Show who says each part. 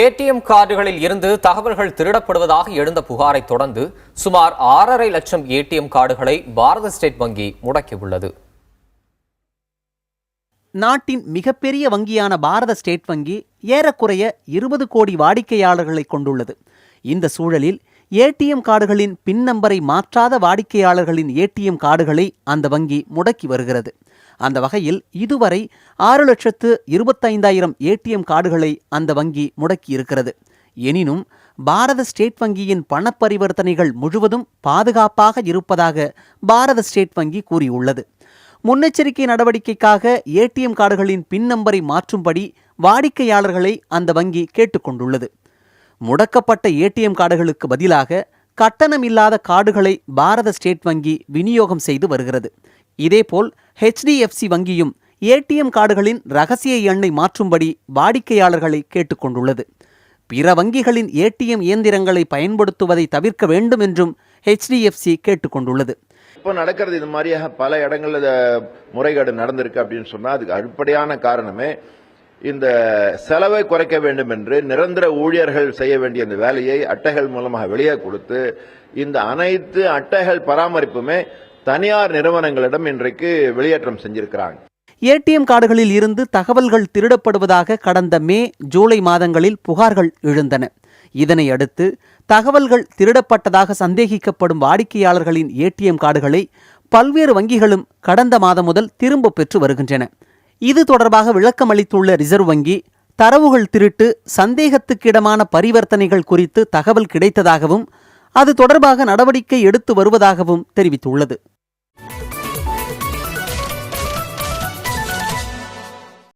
Speaker 1: ATM கார்டுகளில் இருந்து தகவல்கள் திருடப்படுவதாக எழுந்த புகாரை தொடர்ந்து சுமார் 6.5 லட்சம் ஏடிஎம் கார்டுகளை பாரத ஸ்டேட் வங்கி முடக்கியுள்ளது.
Speaker 2: நாட்டின் மிகப்பெரிய வங்கியான பாரத ஸ்டேட் வங்கி ஏறக்குறைய 20 கோடி வாடிக்கையாளர்களை கொண்டுள்ளது. இந்த சூழலில் ஏடிஎம் கார்டுகளின் பின் நம்பரை மாற்றாத வாடிக்கையாளர்களின் ஏடிஎம் கார்டுகளை அந்த வங்கி முடக்கி வருகிறது. அந்த வகையில் இதுவரை 6,25,000 ஏடிஎம் கார்டுகளை அந்த வங்கி முடக்கி இருக்கிறது. எனினும் பாரத ஸ்டேட் வங்கியின் பணப்பரிவர்த்தனைகள் முழுவதும் பாதுகாப்பாக இருப்பதாக பாரத ஸ்டேட் வங்கி கூறியுள்ளது. முன்னெச்சரிக்கை நடவடிக்கைக்காக ஏடிஎம் கார்டுகளின் பின் நம்பரை மாற்றும்படி வாடிக்கையாளர்களை அந்த வங்கி கேட்டுக்கொண்டுள்ளது. முடக்கப்பட்ட ஏடிஎம் கார்டுகளுக்கு பதிலாக கட்டணமில்லாத கார்டுகளை பாரத ஸ்டேட் வங்கி விநியோகம் செய்து வருகிறது. இதேபோல் HDFC வங்கியும் ஏடிஎம் கார்டுகளின் ரகசிய எண்ணை மாற்றும்படி வாடிக்கையாளர்களை கேட்டுக்கொண்டுள்ளது. பிற வங்கிகளின் ஏடிஎம் இயந்திரங்களை பயன்படுத்துவதை தவிர்க்க வேண்டும் என்றும் HDFC கேட்டுக்கொண்டுள்ளது.
Speaker 3: இப்போ நடக்கிறது இது மாதிரியாக பல இடங்களில் முறைகேடு நடந்திருக்கு அப்படின்னு சொன்னா அதுக்கு அடிப்படையான காரணமே இந்த செலவை குறைக்க வேண்டும் என்று நிரந்தர ஊழியர்கள் செய்ய வேண்டிய இந்த வேலையை அட்டைகள் மூலமாக வெளியே கொடுத்து இந்த அனைத்து அட்டைகள் பராமரிப்புமே தனியார் நிறுவனங்களிடம் இன்றைக்கு வெளியேற்றம் செஞ்சிருக்கிறாங்க.
Speaker 2: ஏடிஎம் கார்டுகளில் இருந்து தகவல்கள் திருடப்படுவதாக கடந்த மே, ஜூலை மாதங்களில் புகார்கள் எழுந்தன. இதனை அடுத்து தகவல்கள் திருடப்பட்டதாக சந்தேகிக்கப்படும் வாடிக்கையாளர்களின் ஏடிஎம் கார்டுகளை பல்வேறு வங்கிகளும் கடந்த மாதம் முதல் திரும்ப பெற்று வருகின்றன. இது தொடர்பாக விளக்கம் அளித்துள்ள ரிசர்வ் வங்கி, தரவுகள் திருட்டு, சந்தேகத்துக்கிடமான பரிவர்த்தனைகள் குறித்து தகவல் கிடைத்ததாகவும் அது தொடர்பாக நடவடிக்கை எடுத்து வருவதாகவும் தெரிவித்துள்ளது.